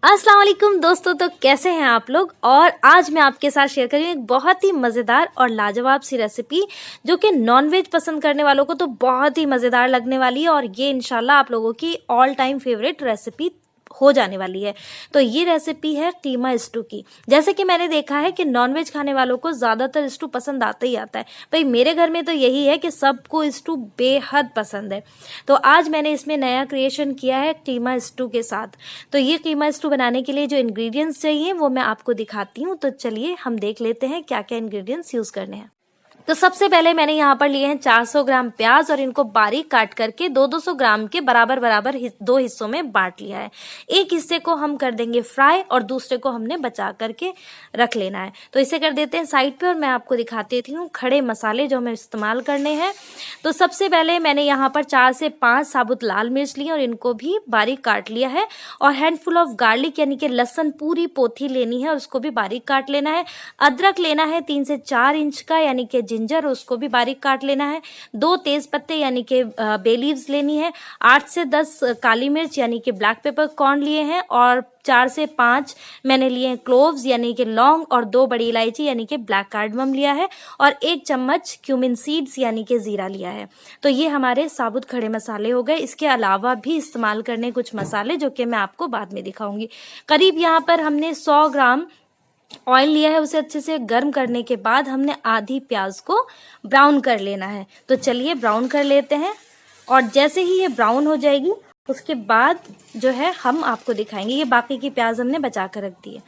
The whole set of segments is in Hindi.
अस्सलाम वालेकुम दोस्तों, तो कैसे हैं आप लोग। और आज मैं आपके साथ शेयर करूँ एक बहुत ही मज़ेदार और लाजवाब सी रेसिपी जो कि नॉनवेज पसंद करने वालों को तो बहुत ही मज़ेदार लगने वाली है। और ये इंशाल्लाह आप लोगों की ऑल टाइम फेवरेट रेसिपी हो जाने वाली है। तो ये रेसिपी है कीमा स्टू की। जैसे कि मैंने देखा है कि नॉनवेज खाने वालों को ज़्यादातर स्टू पसंद आता ही आता है। भाई मेरे घर में तो यही है कि सबको स्टू बेहद पसंद है। तो आज मैंने इसमें नया क्रिएशन किया है कीमा स्टू के साथ। तो ये कीमा स्टू बनाने के लिए जो इंग्रेडिएंट्स चाहिए वो मैं आपको दिखाती हूँ। तो चलिए हम देख लेते हैं क्या क्या इंग्रेडिएंट्स यूज़ करने हैं। तो सबसे पहले मैंने यहाँ पर लिए हैं 400 ग्राम प्याज और इनको बारीक काट करके 200 ग्राम के बराबर बराबर दो हिस्सों में बांट लिया है। एक हिस्से को हम कर देंगे फ्राई और दूसरे को हमने बचा करके रख लेना है। तो इसे कर देते हैं साइड पे और मैं आपको दिखाती देती हूँ खड़े मसाले जो हमें इस्तेमाल करने हैं। तो सबसे पहले मैंने यहाँ पर 4 से 5 साबुत लाल मिर्च ली और इनको भी बारीक काट लिया है। और हैंडफुल ऑफ गार्लिक यानी कि लहसुन पूरी पोथी लेनी है और उसको भी बारीक काट लेना है। अदरक लेना है 3 से 4 इंच का यानी कि जिंजर, उसको भी बारीक काट लेना है। 2 तेज पत्ते यानी कि बे लीव्स लेनी है। 8 से 10 काली मिर्च यानी कि ब्लैक पेपर कॉर्न लिए हैं। और 4 से 5 मैंने लिए हैं क्लोव्स यानी कि लौंग और 2 बड़ी इलायची यानी कि ब्लैक कार्डमम लिया है। और 1 चम्मच क्यूमिन सीड्स यानी कि जीरा लिया है। तो ये हमारे साबुत खड़े मसाले हो गए। इसके अलावा भी इस्तेमाल करने कुछ मसाले जो कि मैं आपको बाद में दिखाऊंगी। करीब यहाँ पर हमने 100 ग्राम ऑयल लिया है। उसे अच्छे से गर्म करने के बाद हमने आधी प्याज को ब्राउन कर लेना है। तो चलिए ब्राउन कर लेते हैं। और जैसे ही ये ब्राउन हो जाएगी उसके बाद जो है हम आपको दिखाएंगे। ये बाकी की प्याज हमने बचा कर रख दी है।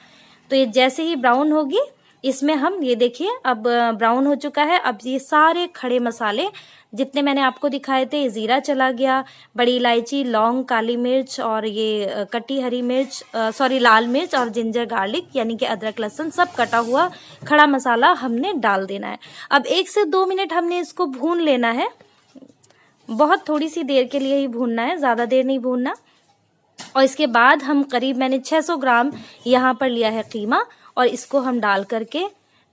तो ये जैसे ही ब्राउन होगी इसमें हम ये देखिए अब ब्राउन हो चुका है। अब ये सारे खड़े मसाले जितने मैंने आपको दिखाए थे, जीरा चला गया, बड़ी इलायची, लौंग, काली मिर्च और ये कटी हरी मिर्च लाल मिर्च और जिंजर गार्लिक यानी कि अदरक लहसुन सब कटा हुआ खड़ा मसाला हमने डाल देना है। अब 1 से 2 मिनट हमने इसको भून लेना है। बहुत थोड़ी सी देर के लिए ही भूनना है, ज़्यादा देर नहीं भूनना। और इसके बाद हम करीब मैंने 600 ग्राम यहाँ पर लिया है कीमा और इसको हम डाल करके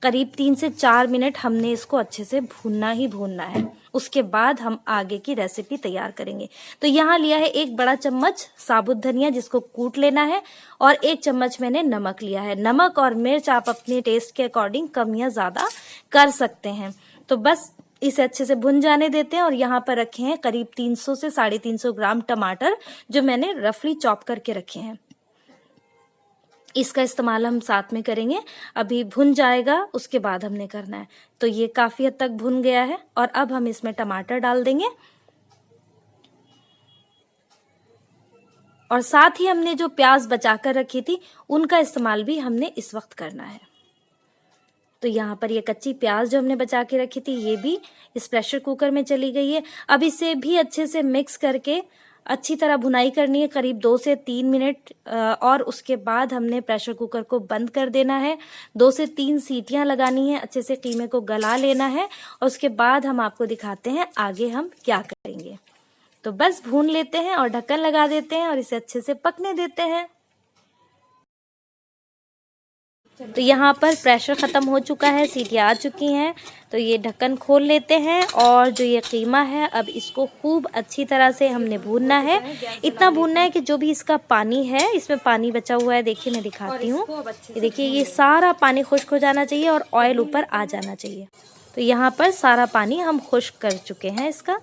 करीब 3 से 4 मिनट हमने इसको अच्छे से भूनना ही भूनना है। उसके बाद हम आगे की रेसिपी तैयार करेंगे। तो यहाँ लिया है 1 बड़ा चम्मच साबुत धनिया जिसको कूट लेना है। और 1 चम्मच मैंने नमक लिया है। नमक और मिर्च आप अपने टेस्ट के अकॉर्डिंग कम या ज़्यादा कर सकते हैं। तो बस इसे अच्छे से भुन जाने देते हैं। और यहाँ पर रखे हैं करीब 300 से 350 ग्राम टमाटर जो मैंने रफली चॉप करके रखे हैं। इसका इस्तेमाल हम साथ में करेंगे। अभी भुन जाएगा उसके बाद हमने करना है। तो ये काफी हद तक भुन गया है और अब हम इसमें टमाटर डाल देंगे। और साथ ही हमने जो प्याज बचा कर रखी थी उनका इस्तेमाल भी हमने इस वक्त करना है। तो यहाँ पर ये कच्ची प्याज जो हमने बचा के रखी थी ये भी इस प्रेशर कुकर में चली गई है। अब इसे भी अच्छे से मिक्स करके अच्छी तरह भुनाई करनी है करीब 2 से 3 मिनट। और उसके बाद हमने प्रेशर कुकर को बंद कर देना है। 2 से 3 सीटियां लगानी है, अच्छे से कीमे को गला लेना है। और उसके बाद हम आपको दिखाते हैं आगे हम क्या करेंगे। तो बस भून लेते हैं और ढक्कन लगा देते हैं और इसे अच्छे से पकने देते हैं। तो यहाँ पर प्रेशर ख़त्म हो चुका है, सीटियाँ आ चुकी हैं। तो ये ढक्कन खोल लेते हैं और जो ये कीमा है अब इसको खूब अच्छी तरह से हमने भूनना है। इतना भूनना है कि जो भी इसका पानी है, इसमें पानी बचा हुआ है, देखिए मैं दिखाती हूँ। ये देखिए ये सारा पानी खुश्क हो जाना चाहिए और ऑयल ऊपर आ जाना चाहिए। तो यहाँ पर सारा पानी हम खुश्क कर चुके हैं इसका।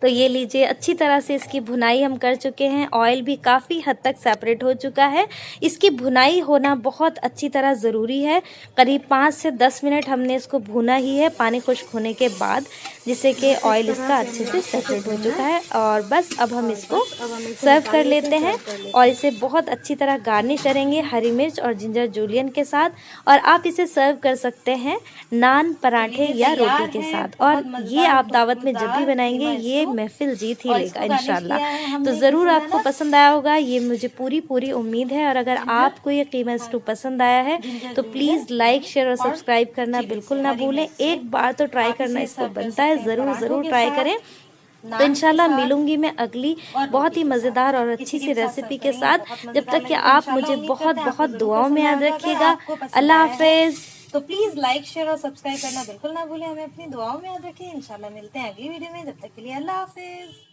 तो ये लीजिए अच्छी तरह से इसकी भुनाई हम कर चुके हैं। ऑयल भी काफ़ी हद तक सेपरेट हो चुका है। इसकी भुनाई होना बहुत अच्छी तरह ज़रूरी है। करीब 5 से 10 मिनट हमने इसको भुना ही है पानी खुश्क होने के बाद, जिससे कि ऑयल इसका अच्छे से सेपरेट हो चुका है। और बस अब हम इसको सर्व कर लेते हैं और इसे बहुत अच्छी तरह गार्निश करेंगे हरी मिर्च और जिंजर जूलियन के साथ। और आप इसे सर्व कर सकते हैं नान, पराठे या रोटी के साथ। और ये आप दावत में जब भी बनाएंगे ये महफिल जीत ही लेगा इंशाल्लाह। तो ज़रूर आपको पसंद आया होगा, ये मुझे पूरी उम्मीद है। और अगर आपको ये कीमा स्टू पसंद आया है तो प्लीज़ लाइक, शेयर और सब्सक्राइब करना बिल्कुल ना भूलें। एक बार तो ट्राई करना इसको बनता है, ज़रूर ट्राई करें। तो इंशाल्लाह मिलूंगी मैं अगली बहुत ही मज़ेदार और अच्छी सी रेसिपी के साथ। जब तक कि आप मुझे बहुत दुआओं में याद रखिएगा। अल्लाह हाफिज़। तो प्लीज लाइक, शेयर और सब्सक्राइब करना बिल्कुल ना भूलें। हमें अपनी दुआओं में याद रखें। इंशाल्लाह मिलते हैं अगली वीडियो में। जब तक के लिए अल्लाह हाफिज।